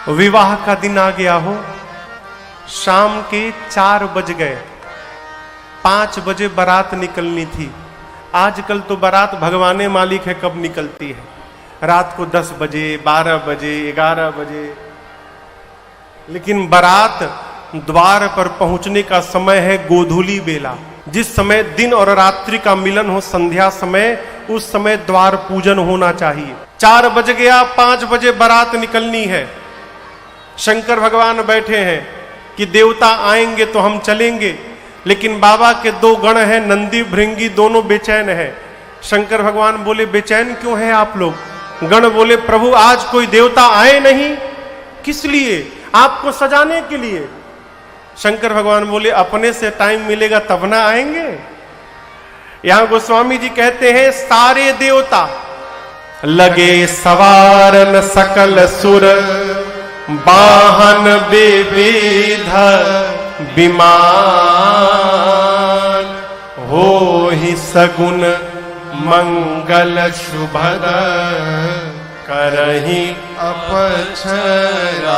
विवाह का दिन आ गया हो, शाम के 4 बज गए, 5 बजे बारात निकलनी थी। आजकल तो बारात भगवाने मालिक है कब निकलती है, रात को 10 बजे, 12 बजे, 11 बजे। लेकिन बारात द्वार पर पहुंचने का समय है गोधूली बेला, जिस समय दिन और रात्रि का मिलन हो, संध्या समय, उस समय द्वार पूजन होना चाहिए। 4 बज गया, 5 बजे बारात निकलनी है। शंकर भगवान बैठे हैं कि देवता आएंगे तो हम चलेंगे, लेकिन बाबा के 2 गण हैं, नंदी भृंगी, दोनों बेचैन हैं। शंकर भगवान बोले बेचैन क्यों हैं आप लोग? गण बोले प्रभु आज कोई देवता आए नहीं। किस लिए? आपको सजाने के लिए। शंकर भगवान बोले अपने से टाइम मिलेगा तब ना आएंगे। यहां गोस्वामी जी कहते हैं सारे देवता लगे सवारन सकल सुर, वाहन विविध विमान, हो ही सगुन मंगल शुभद, करही अपछरागा।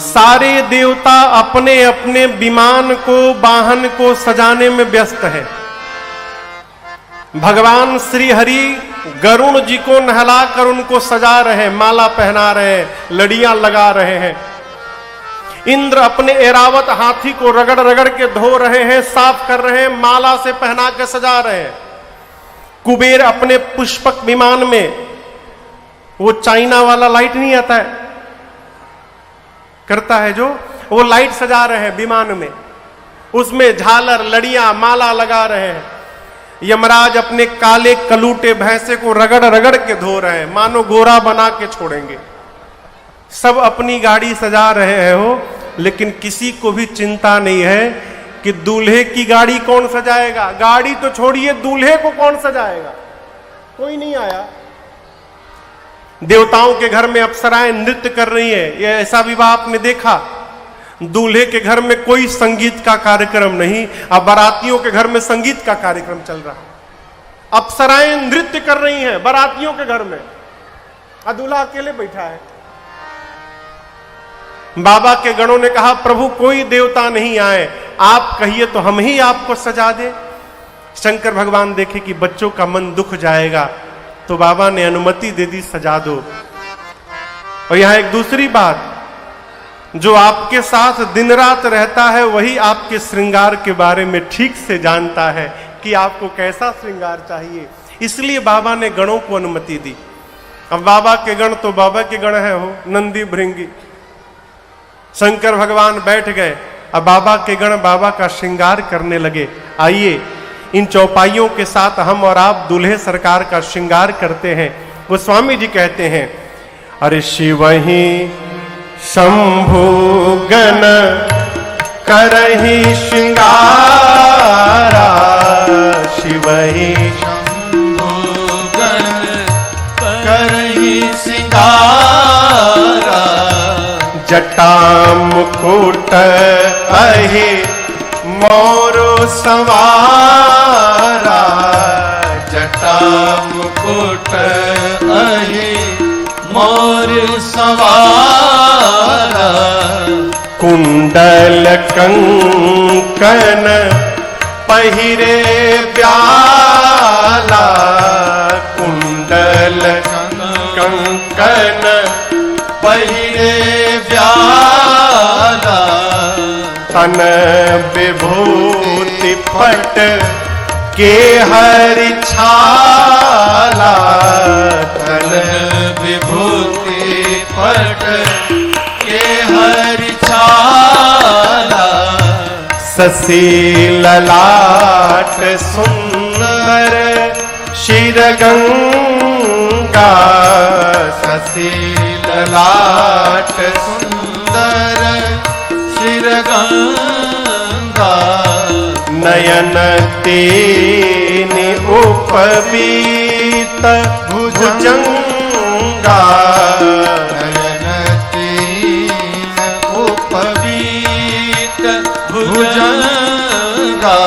सारे देवता अपने अपने विमान को, वाहन को सजाने में व्यस्त है। भगवान श्री हरि गरुण जी को नहलाकर उनको सजा रहे हैं, माला पहना रहे हैं, लड़ियां लगा रहे हैं। इंद्र अपने ऐरावत हाथी को रगड़ रगड़ के धो रहे हैं, साफ कर रहे हैं, माला से पहना के सजा रहे हैं। कुबेर अपने पुष्पक विमान में, वो चाइना वाला लाइट नहीं आता है, करता है जो, वो लाइट सजा रहे हैं विमान में, उसमें झालर लड़ियां माला लगा रहे हैं। यमराज अपने काले कलूटे भैंसे को रगड़ रगड़ के धो रहे हैं, मानो गोरा बना के छोड़ेंगे। सब अपनी गाड़ी सजा रहे हैं हो, लेकिन किसी को भी चिंता नहीं है कि दूल्हे की गाड़ी कौन सजाएगा। गाड़ी तो छोड़िए, दूल्हे को कौन सजाएगा? कोई नहीं आया। देवताओं के घर में अप्सराएं नृत्य कर रही है, ये ऐसा विवाह आपने देखा? दूल्हे के घर में कोई संगीत का कार्यक्रम नहीं, अब बारातियों के घर में संगीत का कार्यक्रम चल रहा है। अप्सराएं नृत्य कर रही हैं बारातियों के घर में, और दूल्हा अकेले बैठा है। बाबा के गणों ने कहा प्रभु कोई देवता नहीं आए, आप कहिए तो हम ही आपको सजा दे। शंकर भगवान देखे कि बच्चों का मन दुख जाएगा, तो बाबा ने अनुमति दे दी, सजा दो। और यहां एक दूसरी बात, जो आपके साथ दिन रात रहता है वही आपके श्रृंगार के बारे में ठीक से जानता है कि आपको कैसा श्रृंगार चाहिए, इसलिए बाबा ने गणों को अनुमति दी। अब बाबा के गण तो बाबा के गण है हो, नंदी भृंगी। शंकर भगवान बैठ गए, अब बाबा के गण बाबा का श्रृंगार करने लगे। आइए इन चौपाइयों के साथ हम और आप दूल्हे सरकार का श्रृंगार करते हैं। गोस्वामी जी कहते हैं अरे शिव ही शंभु गण करहि श्रृंगारा, शिव ही शंभु गण करहि श्रृंगारा, जटा मुकुट अहि मोरो सवारा, जटा मुकुट अहि मोर सवारा, कुंडल कंकन पहिरे ब्याला, कुंडल कंकन पहिरे व्याला, तन विभूति पट के हरि छाला, तन विभूति पट के हरि छाला, शशि ललाट सुंदर शिरगंगा, शशि ललाट सुंदर शिरगंगा, नयन तीन उपवीत भुजंगा, नयन तीन उपवीत भुजंगा,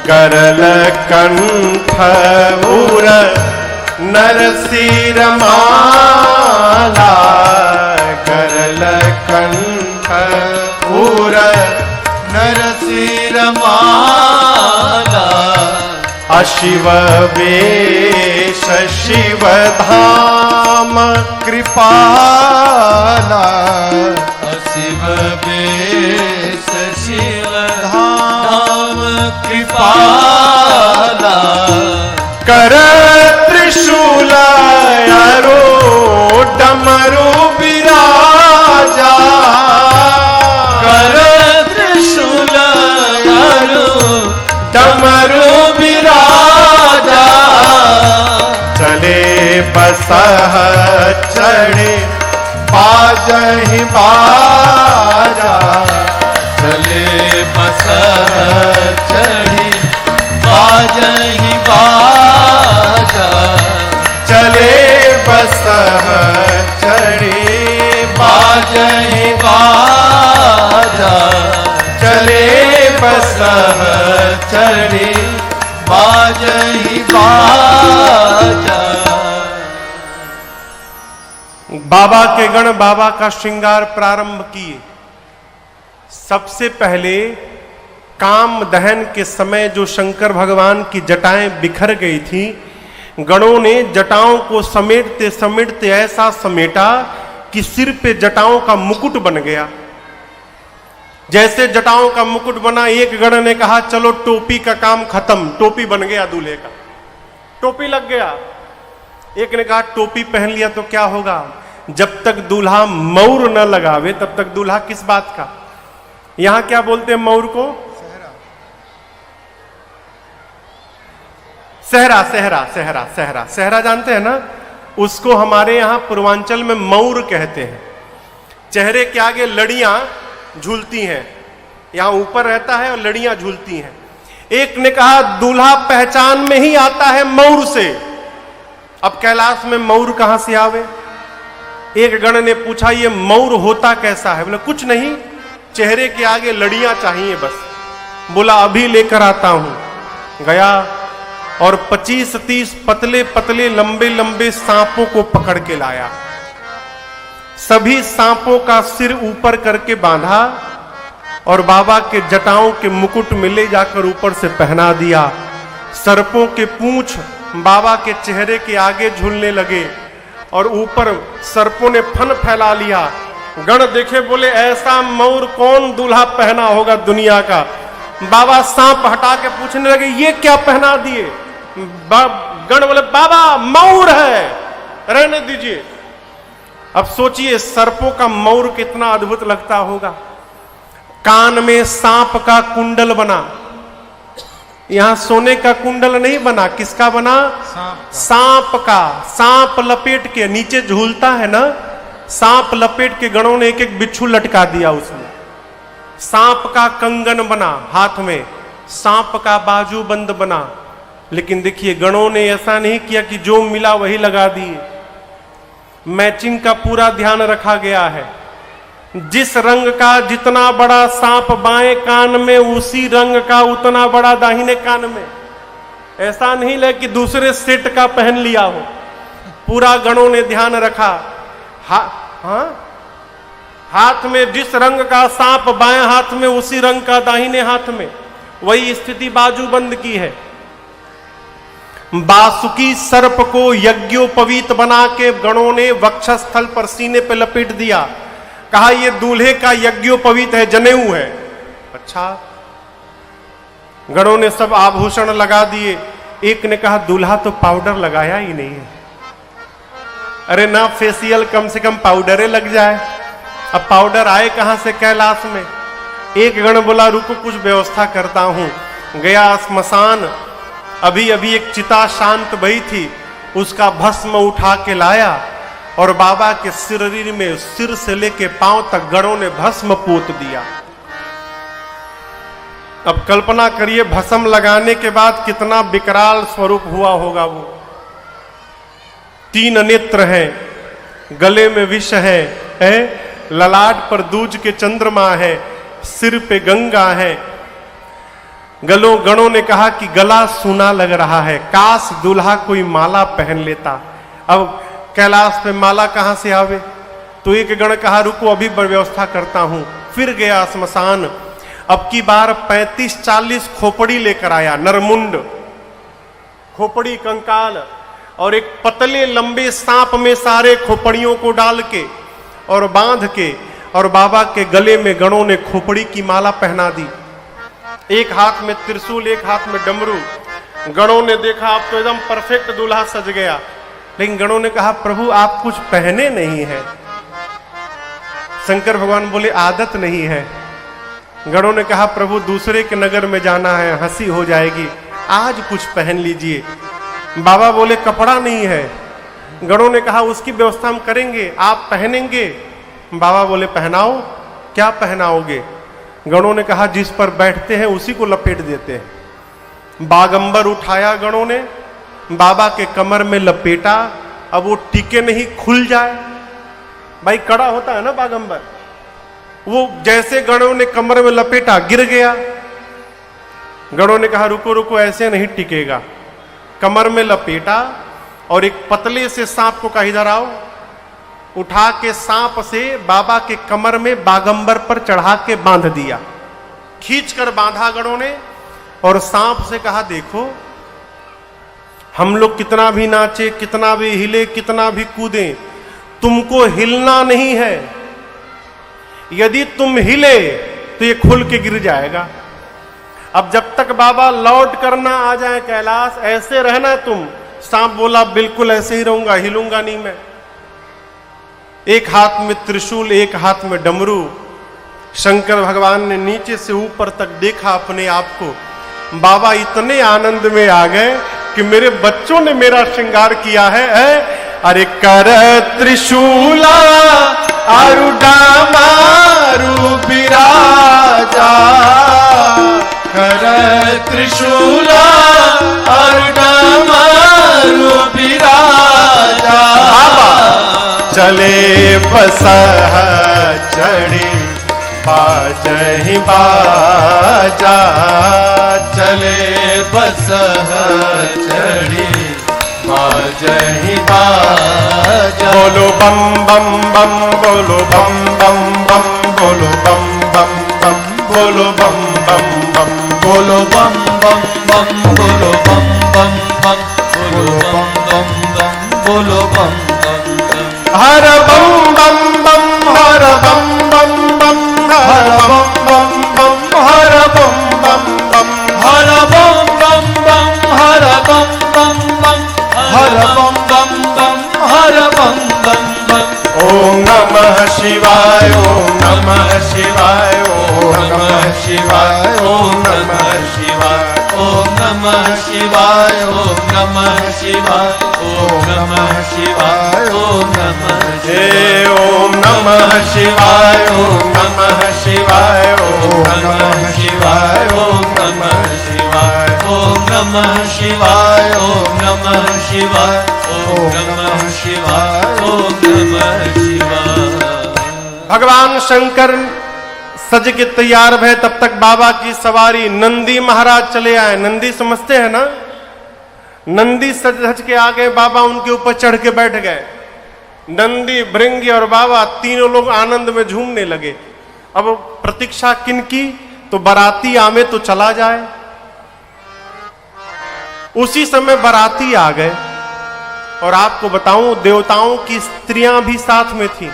गरल कंठ उर नरसिर माला, शिव वेश शिव धाम कृपाला शिव वेश शिव धाम कृपाला कर त्रिशूल अरो डमरू विराजा कर त्रिशूल अरो डमरू विराजा चले बसह चढ़े बाजहि बाजा चले बसह चढ़ी बाजहि बाजा चले बसह चढ़े बाजहि बाजा चले बसह चढ़ी बाजहि बाजा। बाबा के गण बाबा का श्रृंगार प्रारंभ किए। सबसे पहले काम दहन के समय जो शंकर भगवान की जटाएं बिखर गई थी, गणों ने जटाओं को समेटते समेटते ऐसा समेटा कि सिर पे जटाओं का मुकुट बन गया। जैसे जटाओं का मुकुट बना, एक गण ने कहा चलो टोपी का काम खत्म, टोपी बन गया दूल्हे का, टोपी लग गया। एक ने कहा टोपी पहन लिया तो क्या होगा, जब तक दूल्हा मौर न लगावे तब तक दूल्हा किस बात का। यहां क्या बोलते हैं मौर को? सहरा सहरा सहरा सहरा सहरा जानते हैं ना, उसको हमारे यहां पूर्वांचल में मौर कहते हैं। चेहरे के आगे लड़ियां झूलती हैं, यहां ऊपर रहता है और लड़ियां झूलती हैं। एक ने कहा दूल्हा पहचान में ही आता है मौर से, अब कैलाश में मौर कहां से आवे। एक गण ने पूछा ये मौर होता कैसा है? बोले कुछ नहीं, चेहरे के आगे लड़ियां चाहिए बस। बोला अभी लेकर आता हूं। गया और 25-30 पतले पतले लंबे लंबे सांपों को पकड़ के लाया। सभी सांपों का सिर ऊपर करके बांधा और बाबा के जटाओं के मुकुट में ले जाकर ऊपर से पहना दिया। सर्पों के पूंछ बाबा के चेहरे के आगे झूलने लगे और ऊपर सर्पों ने फन फैला लिया। गण देखे बोले ऐसा मौर कौन दूल्हा पहना होगा दुनिया का। बाबा सांप हटा के पूछने लगे ये क्या पहना दिए? गण बोले बाबा मौर है, रहने दीजिए। अब सोचिए सर्पों का मौर कितना अद्भुत लगता होगा। कान में सांप का कुंडल बना, यहां सोने का कुंडल नहीं बना, किसका बना? सांप का। सांप लपेट के नीचे झूलता है ना, सांप लपेट के गणों ने एक एक बिच्छू लटका दिया उसमें। सांप का कंगन बना हाथ में, सांप का बाजू बंद बना। लेकिन देखिए गणों ने ऐसा नहीं किया कि जो मिला वही लगा दिए, मैचिंग का पूरा ध्यान रखा गया है। जिस रंग का जितना बड़ा सांप बाएं कान में, उसी रंग का उतना बड़ा दाहिने कान में। ऐसा नहीं ले कि दूसरे सेट का पहन लिया हो, पूरा गणों ने ध्यान रखा। हाथ में जिस रंग का सांप बाएं हाथ में, उसी रंग का दाहिने हाथ में, वही स्थिति बाजूबंद की है। बासुकी सर्प को यज्ञोपवीत बना के गणों ने वक्षस्थल पर सीने पे लपेट दिया। कहा ये दूल्हे का यज्ञोपवीत है, जनेऊ है। अच्छा, गणों ने सब आभूषण लगा दिए। एक ने कहा दूल्हा तो पाउडर लगाया ही नहीं है। अरे ना फेशियल, कम से कम पाउडरे लग जाए। अब पाउडर आए कहां से कैलाश में? एक गण बोला रुको कुछ व्यवस्था करता हूं। गया स्मशान, अभी अभी एक चिता शांत भई थी, उसका भस्म उठा के लाया और बाबा के शरीर में सिर से लेके पांव तक गणों ने भस्म पोत दिया। अब कल्पना करिए भस्म लगाने के बाद कितना विकराल स्वरूप हुआ होगा वो। 3 नेत्र हैं, गले में विष है, ललाट पर दूज के चंद्रमा है, सिर पे गंगा है। गणों ने कहा कि गला सूना लग रहा है, काश दूल्हा कोई माला पहन लेता। अब कैलाश पे माला कहां से आवे? तो एक गण कहा रुको अभी व्यवस्था करता हूं। फिर गया स्मशान, अब की बार 35-40 खोपड़ी लेकर आया, नरमुंड। खोपड़ी कंकाल और एक पतले लंबे सांप में सारे खोपड़ियों को डाल के और बांध के और बाबा के गले में गणों ने खोपड़ी की माला पहना दी। एक हाथ में त्रिशूल, एक हाथ में डमरू। गणों ने देखा आप तो एकदम परफेक्ट दूल्हा सज गया, लेकिन गणों ने कहा प्रभु आप कुछ पहने नहीं है। शंकर भगवान बोले आदत नहीं है। गणों ने कहा प्रभु दूसरे के नगर में जाना है, हंसी हो जाएगी, आज कुछ पहन लीजिए। बाबा बोले कपड़ा नहीं है। गणों ने कहा उसकी व्यवस्था हम करेंगे, आप पहनेंगे। बाबा बोले पहनाओ। क्या पहनाओगे? गणों ने कहा जिस पर बैठते हैं उसी को लपेट देते हैं। बागंबर उठाया गणों ने, बाबा के कमर में लपेटा। अब वो टिके नहीं, खुल जाए। भाई कड़ा होता है ना बागंबर, वो जैसे गणों ने कमर में लपेटा गिर गया। गणों ने कहा रुको रुको, ऐसे नहीं टिकेगा। कमर में लपेटा और एक पतले से सांप को कहा इधर आओ। उठा के सांप से बाबा के कमर में बागंबर पर चढ़ा के बांध दिया। खींचकर बांधा गणों ने और सांप से कहा देखो हम लोग कितना भी नाचे, कितना भी हिले, कितना भी कूदें, तुमको हिलना नहीं है। यदि तुम हिले तो ये खुल के गिर जाएगा। अब जब तक बाबा लौट करना आ जाए कैलाश, ऐसे रहना तुम। सांप बोला बिल्कुल ऐसे ही रहूंगा, हिलूंगा नहीं मैं। एक हाथ में त्रिशूल, एक हाथ में डमरू। शंकर भगवान ने नीचे से ऊपर तक देखा अपने आप को। बाबा इतने आनंद में आ गए कि मेरे बच्चों ने मेरा श्रृंगार किया है। अरे कर त्रिशूला आरुडा मारू बिराजा, कर त्रिशूला आरुडा मारू बिराजा। चले बसह चढ़ी बाजहि बाजा, चले बसह चढ़ी बाजहि बाजा। बोलो बम बम बम, बोलो बम बम बम, बोलो बम बम बम, बोलो बम बम बम, बोलो बम बम बम, बोलो बम बम बम, बोलो बम बम बम, बोलो बम बम बम। हर बम बम बम, हर बम बम बम, हर बम बम बम, हर बम बम बम, हर बम बम बम, हर बम बम बम, हर बम बम बम, हर बम बम बम। ओम नमः शिवाय, ओम नमः शिवाय, ओम नमः शिवाय, ओम नमः शिवाय, ओम नमः शिवाय, ओम नमः शिवाय, ओम नमः शिवाय, ओम नमः हे ओम नमः शिवाय, ओम नमः शिवाय, ओम नमः शिवाय, ओम नमः शिवाय, ओम नमः शिवाय, ओम नमः शिवाय, ओम नमः शिवाय, ओम नमः शिवाय। भगवान शंकर सज के तैयार भय, तब तक बाबा की सवारी नंदी महाराज चले आए। नंदी समझते हैं ना? नंदी सज धज के आ गए, बाबा उनके ऊपर चढ़ के बैठ गए। नंदी, भृंगी और बाबा तीनों लोग आनंद में झूमने लगे। अब प्रतीक्षा किनकी? तो बाराती आवे तो चला जाए। उसी समय बाराती आ गए और आपको बताऊं देवताओं की स्त्रियां भी साथ में थी।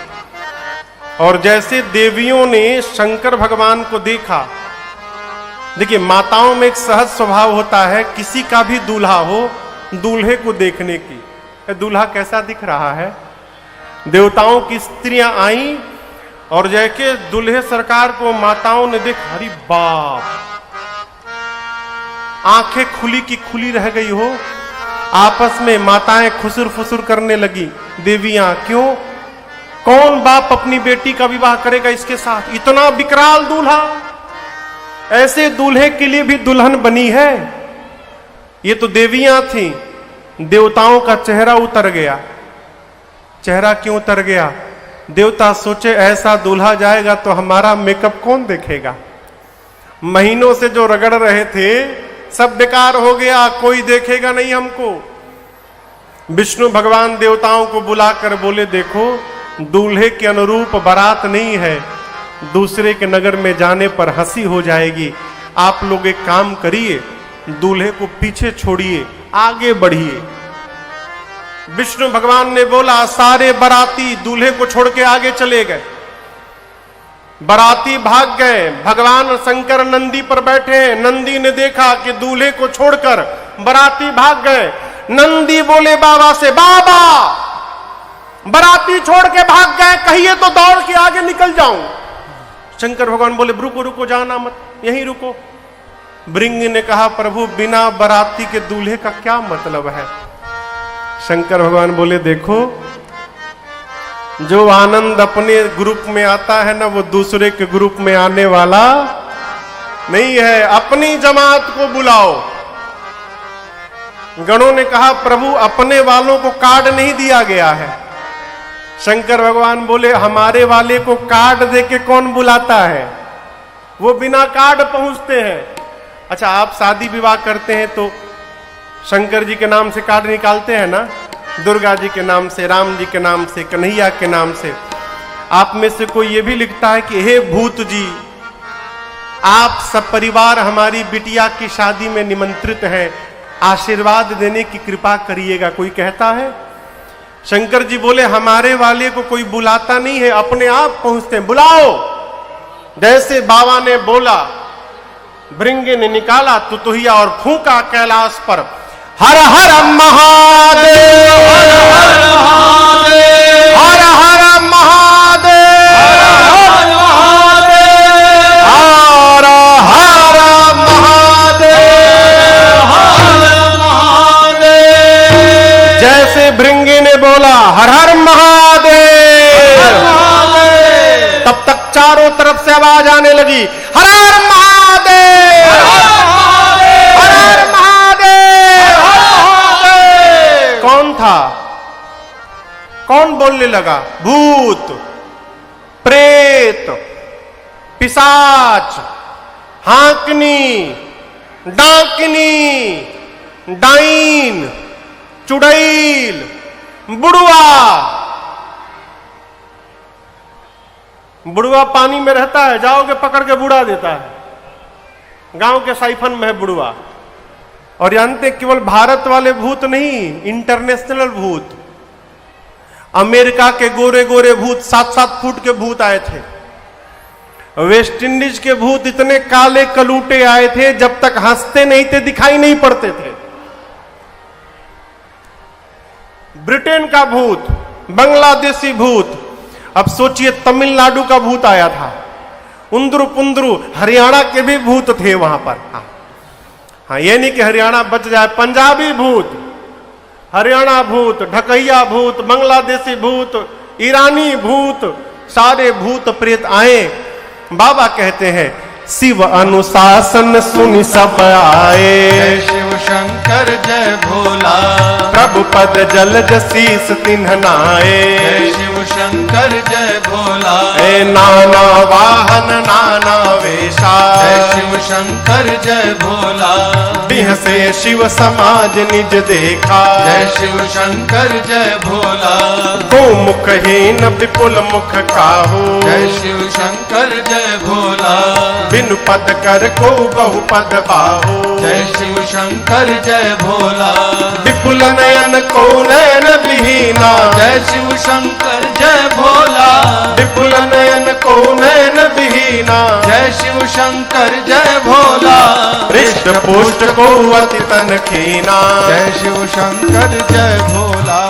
और जैसे देवियों ने शंकर भगवान को देखा, देखिए माताओं में एक सहज स्वभाव होता है, किसी का भी दूल्हा हो दूल्हे को देखने की, दूल्हा कैसा दिख रहा है। देवताओं की स्त्रियां आई और जैसे दूल्हे सरकार को माताओं ने देखा, अरे बाप, आंखें खुली की खुली रह गई हो। आपस में माताएं खुसुर फुसुर करने लगी। देवियां, क्यों? कौन बाप अपनी बेटी का विवाह करेगा इसके साथ? इतना विकराल दूल्हा, ऐसे दूल्हे के लिए भी दुल्हन बनी है। ये तो देवियां थी। देवताओं का चेहरा उतर गया। चेहरा क्यों उतर गया? देवता सोचे ऐसा दूल्हा जाएगा तो हमारा मेकअप कौन देखेगा। महीनों से जो रगड़ रहे थे सब बेकार हो गया, कोई देखेगा नहीं हमको। विष्णु भगवान देवताओं को बुलाकर बोले, देखो दूल्हे के अनुरूप बारात नहीं है, दूसरे के नगर में जाने पर हंसी हो जाएगी। आप लोग एक काम करिए, दूल्हे को पीछे छोड़िए, आगे बढ़िए। विष्णु भगवान ने बोला, सारे बाराती दूल्हे को छोड़ के आगे चले गए। बाराती भाग गए। भगवान शंकर नंदी पर बैठे हैं। नंदी ने देखा कि दूल्हे को छोड़कर बाराती भाग गए। नंदी बोले बाबा से, बाबा बाराती छोड़ के भाग गए, कहिए तो दौड़ के आगे निकल जाऊं। शंकर भगवान बोले, रुको रुको, जाना मत, यहीं रुको। भृंग ने कहा, प्रभु बिना बाराती के दूल्हे का क्या मतलब है? शंकर भगवान बोले, देखो जो आनंद अपने ग्रुप में आता है ना, वो दूसरे के ग्रुप में आने वाला नहीं है। अपनी जमात को बुलाओ। गणों ने कहा, प्रभु अपने वालों को कार्ड नहीं दिया गया है। शंकर भगवान बोले, हमारे वाले को कार्ड देके कौन बुलाता है? वो बिना कार्ड पहुंचते हैं। अच्छा, आप शादी विवाह करते हैं तो शंकर जी के नाम से कार्ड निकालते हैं ना, दुर्गा जी के नाम से, राम जी के नाम से, कन्हैया के नाम से। आप में से कोई ये भी लिखता है कि हे भूत जी, आप सब परिवार हमारी बिटिया की शादी में निमंत्रित हैं, आशीर्वाद देने की कृपा करिएगा, कोई कहता है? शंकर जी बोले, हमारे वाले को कोई बुलाता नहीं है, अपने आप पहुंचते हैं, बुलाओ। जैसे बाबा ने बोला, भृंगे ने निकाला तुतुहिया और फूंका कैलाश पर, हर हर महादेव, हर हर महादेव, हर हर महादेव, हर हर महादेव, हर महादेव। जैसे भृंगी ने बोला हर हर महादेव, तब तक चारों तरफ से आवाज आने लगी, हर हर महादेव, हर हर महादेव। कौन था? कौन बोलने लगा? भूत, प्रेत, पिशाच, हाकनी, डाकिनी, डाइन, चुड़ैल, बुढ़वा। बुढ़वा पानी में रहता है, जाओगे पकड़ के बुड़ा देता है। गांव के साइफन में है बुढ़वा। और जानते केवल भारत वाले भूत नहीं, इंटरनेशनल भूत। अमेरिका के गोरे गोरे भूत, 7-7 फुट के भूत आए थे। वेस्ट इंडीज के भूत इतने काले कलूटे आए थे, जब तक हंसते नहीं थे दिखाई नहीं पड़ते थे। ब्रिटेन का भूत, बांग्लादेशी भूत, अब सोचिए तमिलनाडु का भूत आया था, उंदरू पुंदरू, हरियाणा के भी भूत थे वहां पर। हाँ, ये नहीं कि हरियाणा बच जाए, पंजाबी भूत, हरियाणा भूत, ढकैया भूत, बांग्लादेशी भूत, ईरानी भूत, सारे भूत प्रेत आए। बाबा कहते हैं, शिव अनुशासन सुनि सब आए, जय शिव शंकर जय भोला, प्रभु पद जलज शीस तिन्ह नाए, जय शिव शंकर जय भोला, ए नाना वाहन नाना वेशा, जय शिव शंकर जय भोला, बिहसे शिव समाज निज देखा, जय शिव शंकर जय भोला, को मुखहीन विपुल मुख काहू, जय शिव शंकर जय भोला, बिनु पद कर को बहु पद बाहू, जय शिव शंकर जय भोला, विपुल नयन को नयन विहीना, जय शिव शंकर जय भोला, विपुल नयन को नयन विहीना, जय शिव शंकर जय भोला, हृष्ट पुष्ट को अति तन खीना, जय शिव शंकर जय भोला,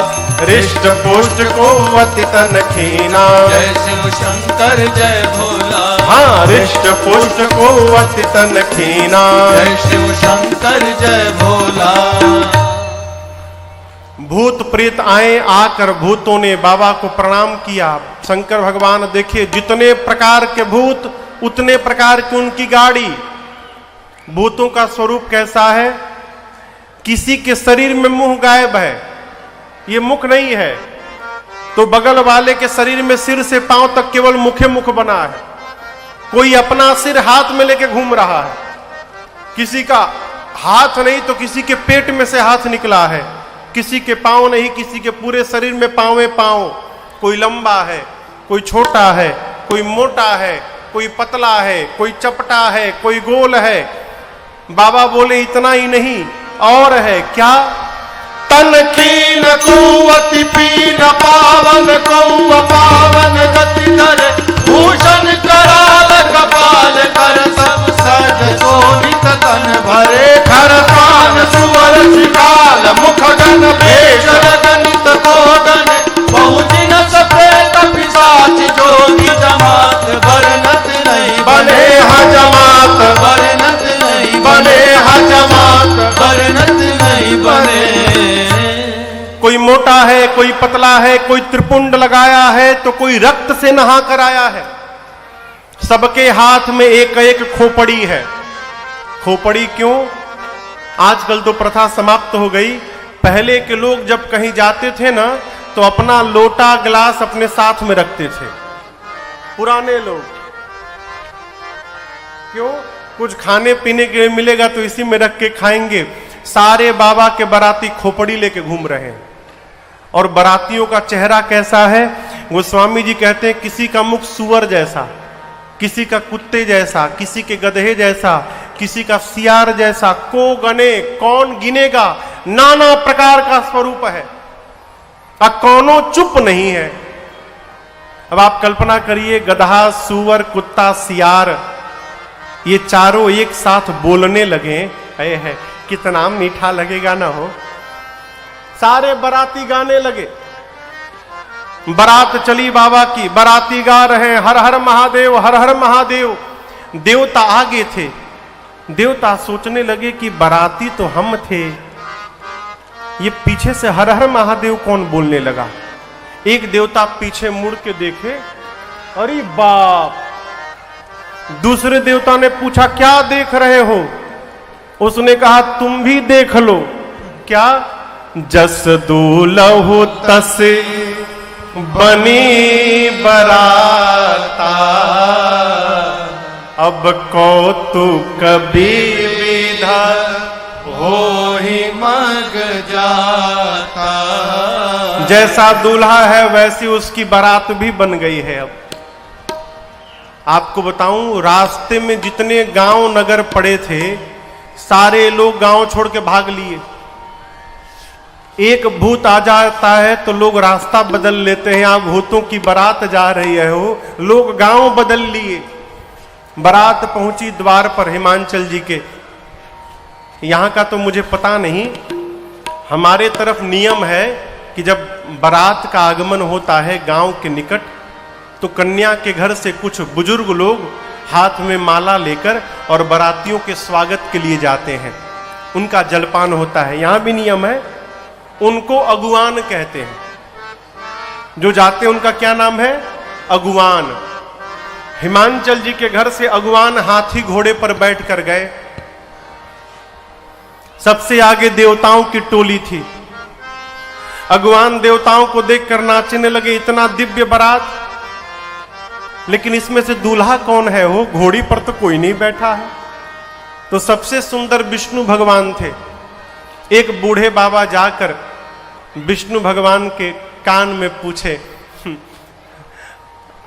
हृष्ट पुष्ट को अति तन खीना, जय शिव शंकर जय भोला, हाँ हृष्ट पुष्ट को अति तन खीना, जय शिव शंकर जय भोला। भूत प्रेत आए, आकर भूतों ने बाबा को प्रणाम किया। शंकर भगवान देखिए, जितने प्रकार के भूत उतने प्रकार की उनकी गाड़ी। भूतों का स्वरूप कैसा है? किसी के शरीर में मुंह गायब है, ये मुख नहीं है, तो बगल वाले के शरीर में सिर से पांव तक केवल मुखे मुख बना है। कोई अपना सिर हाथ में लेके घूम रहा है, किसी का हाथ नहीं तो किसी के पेट में से हाथ निकला है, किसी के पांव नहीं, किसी के पूरे शरीर में पांव में पांव। कोई लंबा है, कोई छोटा है, कोई मोटा है, कोई पतला है, कोई चपटा है, कोई गोल है। बाबा बोले इतना ही नहीं, और है क्या? तन कीन कुवति पीन पावन कौव पावन गति धर भूषण कराल कपाल कर सब सज शोभित तन भरे खर पान सुवर शिकाल मुख गण भेष गणित कोगन बहुदिन सफेद पिशाच जोगी जमात वर्णत नहीं बने जमात, वर्णत नहीं बने जमात, वर्णत नहीं बने। कोई मोटा है, कोई पतला है, कोई त्रिपुंड लगाया है तो कोई रक्त से नहा कर आया है। सबके हाथ में एक एक खोपड़ी है। खोपड़ी क्यों? आजकल तो प्रथा समाप्त हो गई। पहले के लोग जब कहीं जाते थे ना तो अपना लोटा गिलास अपने साथ में रखते थे, पुराने लोग। क्यों? कुछ खाने पीने के लिए मिलेगा तो इसी में रख के खाएंगे। सारे बाबा के बाराती खोपड़ी लेके घूम रहे हैं। और बारातियों का चेहरा कैसा है? गोस्वामी जी कहते हैं किसी का मुख सुअर जैसा, किसी का कुत्ते जैसा, किसी के गधे जैसा, किसी का सियार जैसा। को गने, कौन गिनेगा? नाना प्रकार का स्वरूप है, कौनो चुप नहीं है। अब आप कल्पना करिए, गधा, सुअर, कुत्ता, सियार, ये चारों एक साथ बोलने लगे है, कितना मीठा लगेगा ना हो। सारे बाराती गाने लगे। बारात चली बाबा की, बाराती गा रहे हैं हर हर महादेव, हर हर महादेव। देवता आगे थे। देवता सोचने लगे कि बाराती तो हम थे, ये पीछे से हर हर महादेव कौन बोलने लगा। एक देवता पीछे मुड़ के देखे, अरे बाप। दूसरे देवता ने पूछा क्या देख रहे हो? उसने कहा तुम भी देख लो। क्या? जस दूलहु तस बनी बराता, अब कौतुक विधा हो ही मग जाता। जैसा दूल्हा है वैसी उसकी बारात भी बन गई है। अब आपको बताऊं, रास्ते में जितने गांव नगर पड़े थे सारे लोग गांव छोड़ के भाग लिए। एक भूत आ जाता है तो लोग रास्ता बदल लेते हैं। यहां भूतों की बारात जा रही है, हो लोग गांव बदल लिए। बारात पहुंची द्वार पर हिमांचल जी के। यहां का तो मुझे पता नहीं, हमारे तरफ नियम है कि जब बारात का आगमन होता है गांव के निकट तो कन्या के घर से कुछ बुजुर्ग लोग हाथ में माला लेकर और बारातियों के स्वागत के लिए जाते हैं। उनका जलपान होता है। यहां भी नियम है, उनको अगुवान कहते हैं। जो जाते हैं उनका क्या नाम है? अगुवान। हिमांचल जी के घर से अगुवान हाथी घोड़े पर बैठ कर गए। सबसे आगे देवताओं की टोली थी। अगुवान देवताओं को देखकर नाचने लगे, इतना दिव्य बारात। लेकिन इसमें से दूल्हा कौन है? हो घोड़ी पर तो कोई नहीं बैठा है। तो सबसे सुंदर विष्णु भगवान थे। एक बूढ़े बाबा जाकर विष्णु भगवान के कान में पूछे,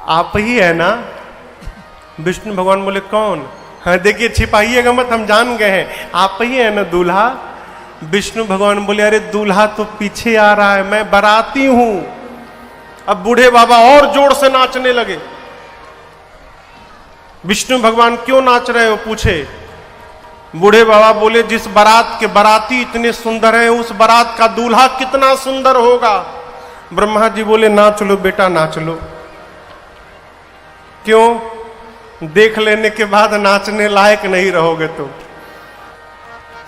आप ही है ना? विष्णु भगवान बोले कौन? हाँ देखिए, छिपाइएगा मत, हम जान गए हैं, आप ही है ना दूल्हा? विष्णु भगवान बोले अरे दूल्हा तो पीछे आ रहा है, मैं बाराती हूं। अब बूढ़े बाबा और जोर से नाचने लगे। विष्णु भगवान क्यों नाच रहे हो पूछे। बूढ़े बाबा बोले जिस बारात के बाराती इतने सुंदर हैं उस बारात का दूल्हा कितना सुंदर होगा। ब्रह्मा जी बोले नाच लो बेटा, नाच लो। क्यों? देख लेने के बाद नाचने लायक नहीं रहोगे तो।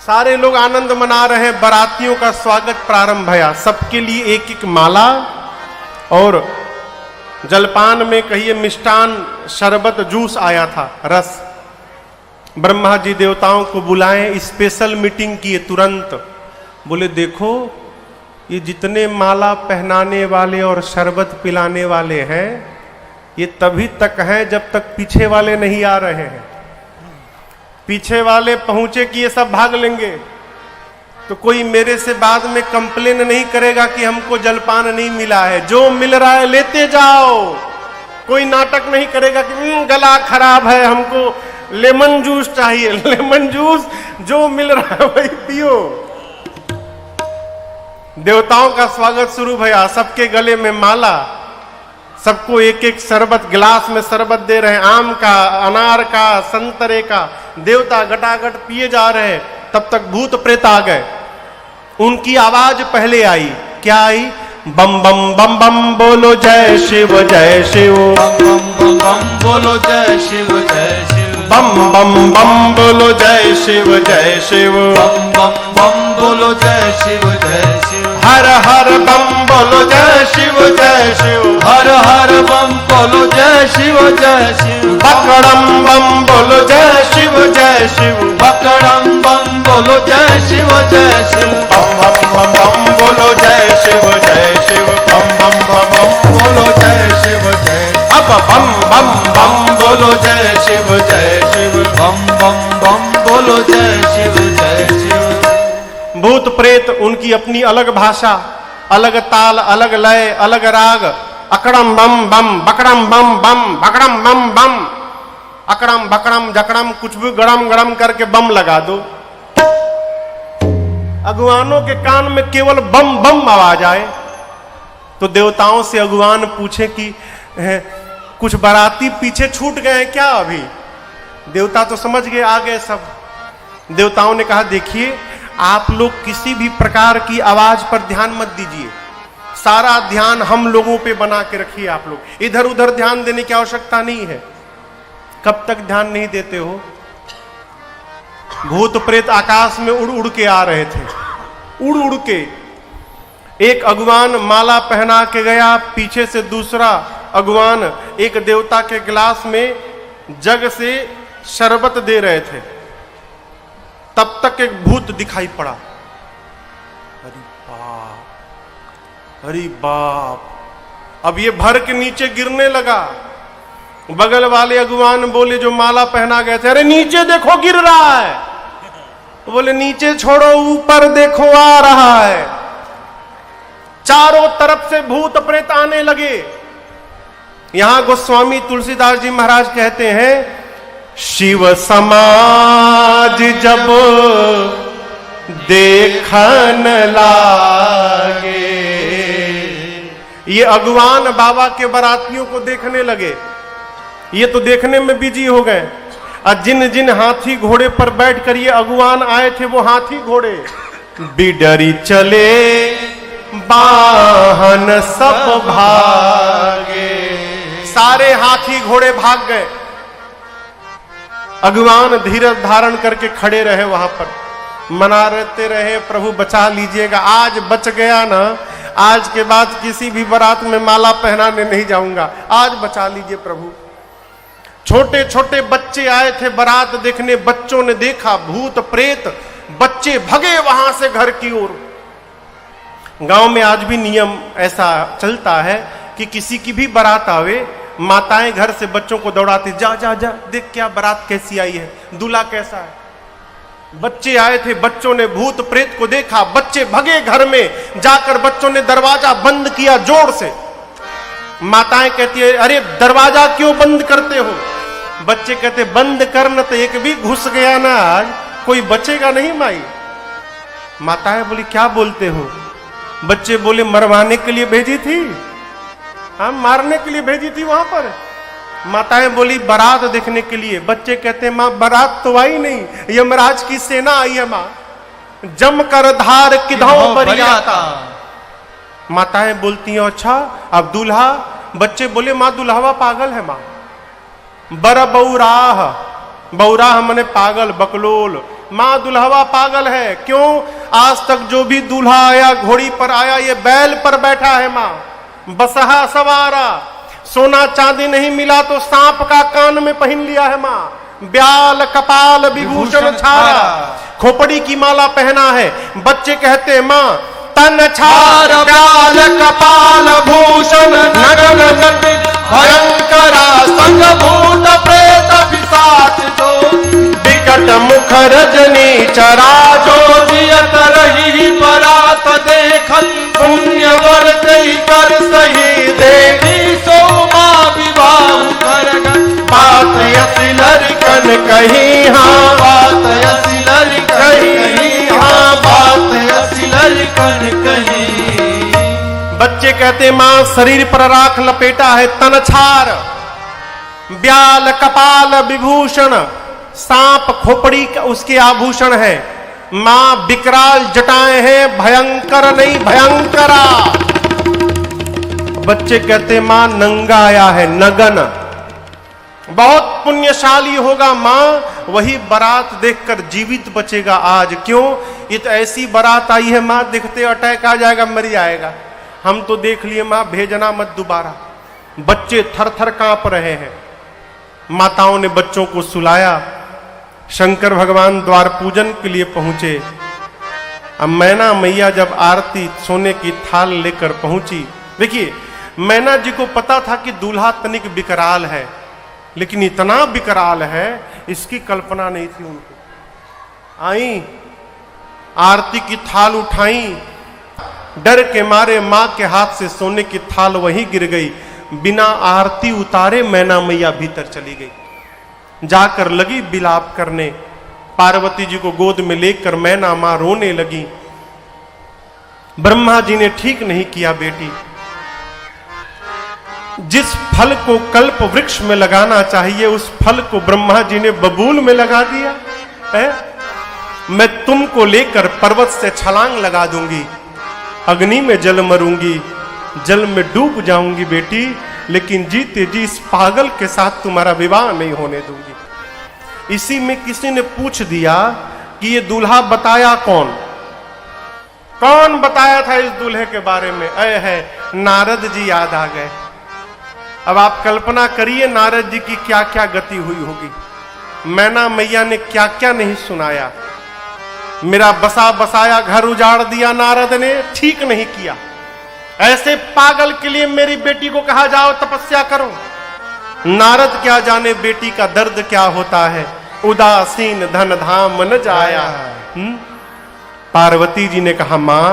सारे लोग आनंद मना रहे हैं। बारातियों का स्वागत प्रारंभ भया। सबके लिए एक एक माला और जलपान में कहिए मिष्टान, शरबत, जूस आया था, रस। ब्रह्मा जी देवताओं को बुलाएं, स्पेशल मीटिंग किए तुरंत। बोले देखो ये जितने माला पहनाने वाले और शरबत पिलाने वाले हैं ये तभी तक हैं जब तक पीछे वाले नहीं आ रहे हैं। पीछे वाले पहुंचे कि ये सब भाग लेंगे तो कोई मेरे से बाद में कंप्लेन नहीं करेगा कि हमको जलपान नहीं मिला है। जो मिल रहा है लेते जाओ। कोई नाटक नहीं करेगा कि गला खराब है हमको लेमन जूस चाहिए। लेमन जूस जो मिल रहा है वही पियो। देवताओं का स्वागत शुरू भया, सबके गले में माला, सबको एक एक शरबत, गिलास में शरबत दे रहे हैं, आम का, अनार का, संतरे का। देवता गटागट पिए जा रहे हैं, तब तक भूत प्रेत आ गए। उनकी आवाज पहले आई, क्या आई? बम बम बम बम बोलो जय शिव जय शिव, बम बम बम बोलो जय शिव जय शिव, बम बम बम बोलो जय शिव जय शिव, बम बम बम बोलो जय शिव जय शिव, हर हर बम बोलो जय शिव जय शिव, हर हर बम बोलो जय शिव जय शिव, बकड़म बम बोलो जय शिव जय शिव, बकड़म बम बोलो जय शिव जय शिव, बम बम बम बम बोलो जय शिव जय शिव, बम बम बम बम बोलो जय शिव जय, अब बम बम बम बोलो जय शिव जय शिव, बम बम बम बोलो जय शिव जय शिव। भूत प्रेत उनकी अपनी अलग भाषा, अलग ताल, अलग लय, अलग राग। अकड़म बम बम, बकड़म बम बम, बकड़म बम बम, अकड़म बकड़म जकड़म, कुछ भी गड़म गड़म करके बम लगा दो। अगुवानों के कान में केवल बम बम आवाज आए तो देवताओं से अगुवान पूछे कि कुछ बाराती पीछे छूट गए हैं क्या? अभी देवता तो समझ गए, आ गए सब। देवताओं ने कहा, देखिए आप लोग किसी भी प्रकार की आवाज पर ध्यान मत दीजिए, सारा ध्यान हम लोगों पे बना के रखिए। आप लोग इधर उधर ध्यान देने की आवश्यकता नहीं है। कब तक ध्यान नहीं देते हो? भूत प्रेत आकाश में उड़ उड़ के आ रहे थे, उड़ उड़ के। एक अगुवान माला पहना के गया, पीछे से दूसरा अगुवान एक देवता के गिलास में जग से शरबत दे रहे थे। तब तक एक भूत दिखाई पड़ा। अरे बाप, अरे बाप, अब ये भर के नीचे गिरने लगा। बगल वाले अगुवान बोले जो माला पहना गए थे, अरे नीचे देखो गिर रहा है। बोले नीचे छोड़ो, ऊपर देखो आ रहा है। चारों तरफ से भूत प्रेत आने लगे। यहां गोस्वामी तुलसीदास जी महाराज कहते हैं, शिव समाज जब देखन लागे, ये अगुवान बाबा के बारातियों को देखने लगे। ये तो देखने में बिजी हो गए। और जिन जिन हाथी घोड़े पर बैठकर ये अगुवान आए थे, वो हाथी घोड़े बिडरी चले वाहन सब भागे, सारे हाथी घोड़े भाग गए। अगुवान धीरज धारण करके खड़े रहे वहां पर, मनाते रहे, प्रभु बचा लीजिएगा। आज बच गया ना, आज के बाद किसी भी बारात में माला पहनाने नहीं जाऊंगा, आज बचा लीजिए प्रभु। छोटे छोटे बच्चे आए थे बारात देखने, बच्चों ने देखा भूत प्रेत, बच्चे भगे वहां से घर की ओर। गांव में आज भी नियम ऐसा चलता है कि किसी की भी बारात आवे, माताएं घर से बच्चों को दौड़ाती, जा जा जा देख क्या बारात कैसी आई है, दूल्हा कैसा है। बच्चे आए थे, बच्चों ने भूत प्रेत को देखा, बच्चे भगे घर में। जाकर बच्चों ने दरवाजा बंद किया जोर से। माताएं कहती है, अरे दरवाजा क्यों बंद करते हो? बच्चे कहते, बंद करना तो एक भी घुस गया ना, आज कोई बचेगा नहीं माई। माताएं बोली, क्या बोलते हो? बच्चे बोले, मरवाने के लिए भेजी थी, हाँ मारने के लिए भेजी थी वहां पर। माताएं बोली, बारात देखने के लिए। बच्चे कहते, मां बारात तो आई नहीं, यमराज की सेना आई है मां, जम कर धार किधौ बरियाता। माताएं बोलती हैं, अच्छा अब दूल्हा? बच्चे बोले, मां दुल्हावा पागल है मां। बर बौराह, बौराह मने पागल, बकलोल। मां दुल्हावा पागल है। क्यों? आज तक जो भी दूल्हा आया घोड़ी पर आया, ये बैल पर बैठा है मां, बसहा सवारा। सोना चांदी नहीं मिला तो सांप का कान में पहन लिया है मां। ब्याल कपाल विभूषण छारा, खोपड़ी की माला पहना है। बच्चे कहते, मां तन छार ब्याल कपाल भूषण नगन गति भयंकरा संग भूत प्रेत पिशाच जो विकट मुख रजनी चरा जो जियत रही बरात देखत पुण्य वर्त कर सही देवी सोमा विवाह करगन बात यसी लड़कन कही, हाँ बात यसी लड़कन कही, हाँ बात यसी लड़कन कही। बच्चे कहते मां शरीर पर राख लपेटा है तन छार, ब्याल कपाल विभूषण, सांप खोपड़ी उसके आभूषण है। मां विकराल जटाएं हैं, भयंकर नहीं भयंकरा। बच्चे कहते मां नंगा आया है नगन, बहुत पुण्यशाली होगा मां, वही बारात देखकर जीवित बचेगा आज। क्यों? ये तो ऐसी बारात आई है मां, दिखते अटैक आ जाएगा, मर जाएगा। हम तो देख लिए मां, भेजना मत दोबारा। बच्चे थर थर कांप रहे हैं। माताओं ने बच्चों को सुलाया। शंकर भगवान द्वार पूजन के लिए पहुंचे। अब मैना मैया जब आरती सोने की थाल लेकर पहुंची, देखिए मैना जी को पता था कि दूल्हा तनिक विकराल है, लेकिन इतना विकराल है इसकी कल्पना नहीं थी उनको। आई, आरती की थाल उठाई, डर के मारे मां के हाथ से सोने की थाल वहीं गिर गई। बिना आरती उतारे मैना मैया भीतर चली गई। जाकर लगी बिलाप करने। पार्वती जी को गोद में लेकर मैना मां रोने लगी। ब्रह्मा जी ने ठीक नहीं किया बेटी, जिस फल को कल्प वृक्ष में लगाना चाहिए उस फल को ब्रह्मा जी ने बबूल में लगा दिया है। मैं तुमको लेकर पर्वत से छलांग लगा दूंगी, अग्नि में जल मरूंगी, जल में डूब जाऊंगी बेटी, लेकिन जीते जी इस पागल के साथ तुम्हारा विवाह नहीं होने दूंगी। इसी में किसी ने पूछ दिया कि ये दूल्हा बताया कौन? कौन बताया था इस दूल्हे के बारे में? है नारद जी याद आ गए। अब आप कल्पना करिए नारद जी की क्या क्या गति हुई होगी। मैना मैया ने क्या क्या नहीं सुनाया। मेरा बसा बसाया घर उजाड़ दिया नारद ने, ठीक नहीं किया। ऐसे पागल के लिए मेरी बेटी को कहा जाओ तपस्या करो। नारद क्या जाने बेटी का दर्द क्या होता है। उदासीन धन धाम न जाया। पार्वती जी ने कहा मां,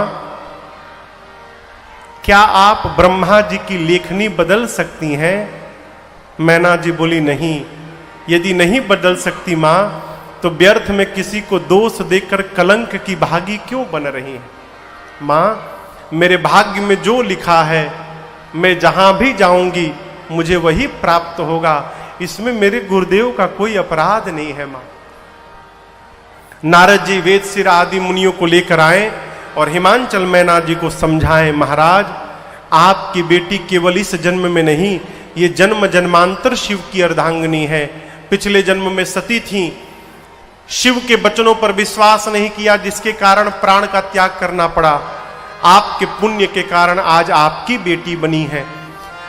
क्या आप ब्रह्मा जी की लेखनी बदल सकती हैं? मैना जी बोली नहीं। यदि नहीं बदल सकती मां, तो व्यर्थ में किसी को दोष देकर कलंक की भागी क्यों बन रही है? मां, मेरे भाग्य में जो लिखा है, मैं जहां भी जाऊंगी मुझे वही प्राप्त होगा। इसमें मेरे गुरुदेव का कोई अपराध नहीं है मां। नारद जी वेदशिर आदि मुनियों को लेकर आए और हिमांचल मैना जी को समझाएं, महाराज आपकी बेटी केवल इस जन्म में नहीं, ये जन्म जन्मांतर शिव की अर्धांगिनी है। पिछले जन्म में सती थी, शिव के वचनों पर विश्वास नहीं किया, जिसके कारण प्राण का त्याग करना पड़ा। आपके पुण्य के कारण आज आपकी बेटी बनी है।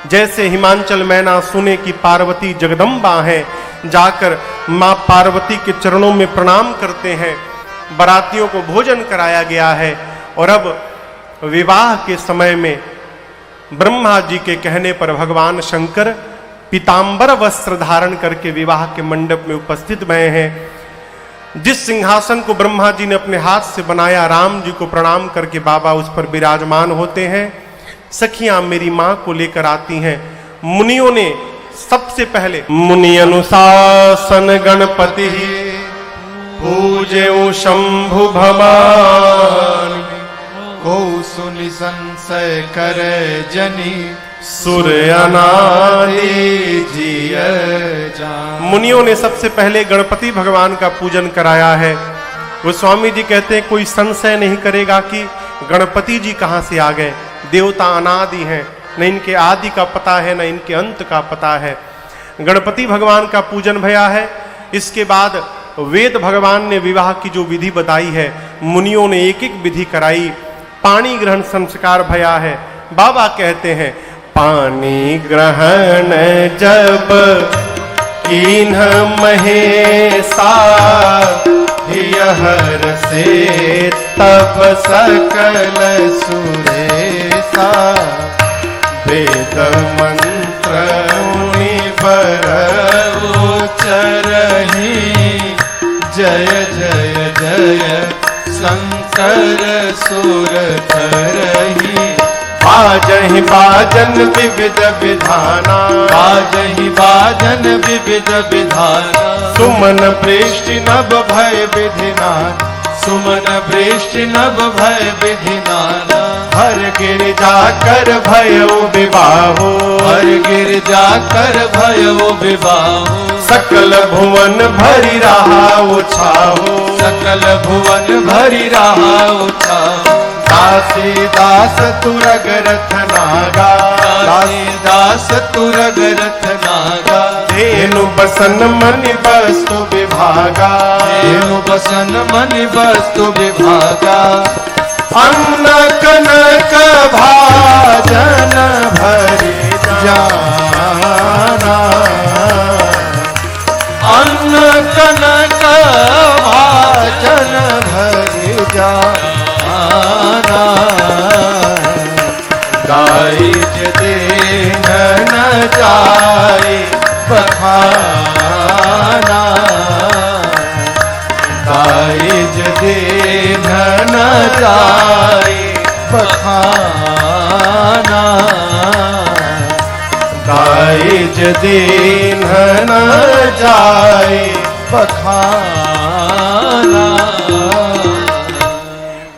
जैसे हिमांचल मैना सुने कि पार्वती जगदम्बा है, जाकर मां पार्वती के चरणों में प्रणाम करते हैं। बारातियों को भोजन कराया गया है और अब विवाह के समय में ब्रह्मा जी के कहने पर भगवान शंकर पीतांबर वस्त्र धारण करके विवाह के मंडप में उपस्थित भये हैं। जिस सिंहासन को ब्रह्मा जी ने अपने हाथ से बनाया, राम जी को प्रणाम करके बाबा उस पर विराजमान होते हैं। सखियां मेरी मां को लेकर आती हैं। मुनियों ने सबसे पहले मुनि अनुशासन गणपति पूजे शंभु भवान, को सुनि संशय करे जनी, सूर्य अनादि जिय जान। मुनियों ने सबसे पहले गणपति भगवान का पूजन कराया है। वो स्वामी जी कहते हैं कोई संशय नहीं करेगा कि गणपति जी कहां से आ गए। देवता अनादि हैं, न इनके आदि का पता है न इनके अंत का पता है। गणपति भगवान का पूजन भया है। इसके बाद वेद भगवान ने विवाह की जो विधि बताई है, मुनियों ने एक एक विधि कराई। पानी ग्रहण संस्कार भया है। बाबा कहते हैं पानी ग्रहण जब कीन्ह महेशा, हर से तब सकल सुरेशा, वेद मंत्र मुनिवर उच्चरहि, जय जय जय शंकर सुर करहि। बाजहि बाजन विविध विधाना, बाजहि बाजन विविध विधाना, सुमन पृष्ठ नभ भय विधिना, सुमन वृष्टि नभ भय विधि नाना। हर गिर जाकर भयो विवाहो, हर गिर जाकर भयो विवाहो। सकल भुवन भरी रहा उछाहो, सकल भुवन भरी रहा उछाहो। दासी दास तुरग रथ नागा, दासी दास तुरग रथ नागा। धेनु बसन मनि वस्तु विभागा, धेनु बसन मनि वस्तु विभागा। अन्न कनक भाजन भरि जाना, अन्न कनक भाजन भरि जाना। दाइज दीन न जाए बखाना, दाइज दीन न जाए बखाना। दाइज दीन न जाए बखाना।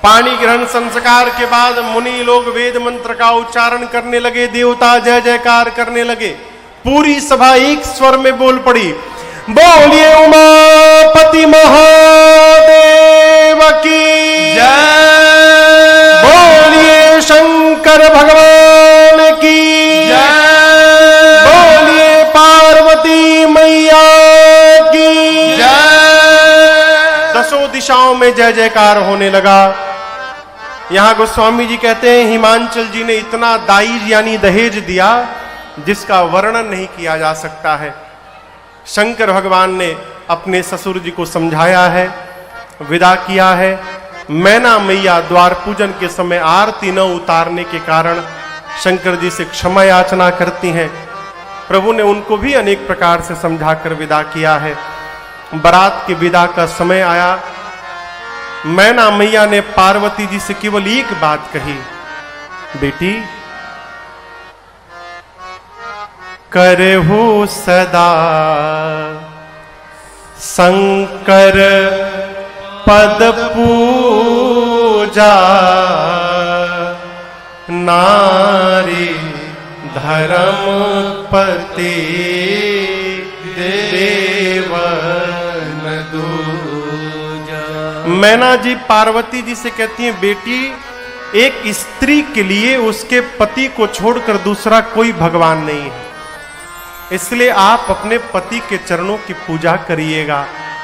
पानी ग्रहण संस्कार के बाद मुनि लोग वेद मंत्र का उच्चारण करने लगे, देवता जय जयकार करने लगे। पूरी सभा एक स्वर में बोल पड़ी, बोलिए उमापति महादेव की जय। बोलिए शंकर भगवान की जय। बोलिए पार्वती मैया की जय। दसों दिशाओं में जय जयकार होने लगा। यहां गोस्वामी जी कहते हैं, हिमांचल जी ने इतना दाइज यानी दहेज दिया जिसका वर्णन नहीं किया जा सकता है। शंकर भगवान ने अपने ससुर जी को समझाया है, विदा किया है। मैना मैया द्वार पूजन के समय आरती न उतारने के कारण शंकर जी से क्षमा याचना करती हैं। प्रभु ने उनको भी अनेक प्रकार से समझाकर विदा किया है। बारात की विदा का समय आया। मैना मैया ने पार्वती जी से केवल एक बात कही, बेटी करहु सदा शंकर पद पूजा, नारी धर्म पति देवन दूजा। मैना जी पार्वती जी से कहती हैं, बेटी एक स्त्री के लिए उसके पति को छोड़कर दूसरा कोई भगवान नहीं है, इसलिए आप अपने पति के चरणों की पूजा करिएगा।